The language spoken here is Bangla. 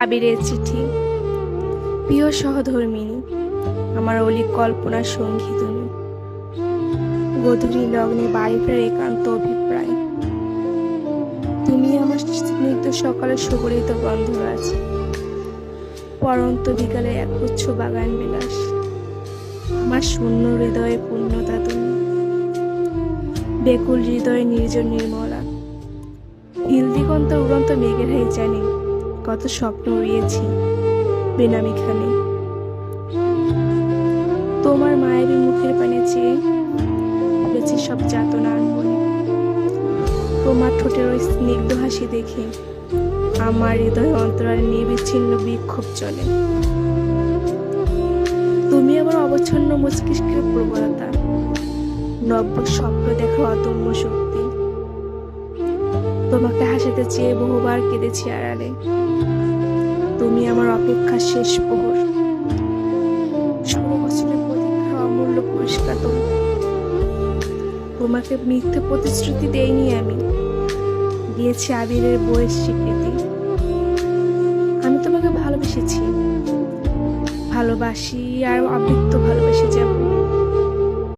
আবিরের চিঠি। প্রিয় সহধর্মিণী, আমার অলি কল্পনার সঙ্গী তুমি। গধূলি লগ্নে বাড়ি ফেরার একান্ত অভিপ্রায়। তুমি আমার স্নিগ্ধ সকালের সুগলিত গন্ধ আছে, পরন্ত বিকালে একগুচ্ছ বাগান বিলাস। আমার শূন্য হৃদয়ে পূর্ণতা তুমি, বেকুল হৃদয়ে নির্জন নির্মলা। হিল দিগন্ত উড়ন্ত মেঘের হাই জানি কত স্বপ্ন উড়িয়েছি বেনামিখানে। তোমার মায়ের মুখের পানে চেয়ে ভুলেছি সব যাতনা আনমনে। তোমার ঠোঁটের ওই স্নিগ্ধ হাসি দেখে আমার হৃদয় অন্তরালে নির্বিচ্ছিন্ন বিক্ষোভ চলে। তুমি আমার অবচ্ছন্ন মস্তিষ্কের প্রবলতা, নব্য স্বপ্ন দেখার অদম্য শক্তি। তোমাকে হাসাতে চেয়ে বহুবার কেঁদেছি আড়ালে। তুমি আমার অপেক্ষার শেষ প্রহর, 16 বছরের প্রতীক্ষার অমূল্য পুরস্কার তুমি। তোমাকে মিথ্যে প্রতিশ্রুতি দেইনি আমি, দিয়েছি আবিরের বইয়ের স্বীকৃতি। আমি তোমাকে ভালোবেসেছি, ভালোবাসি আর অবৃত্ত ভালোবেসে যাব।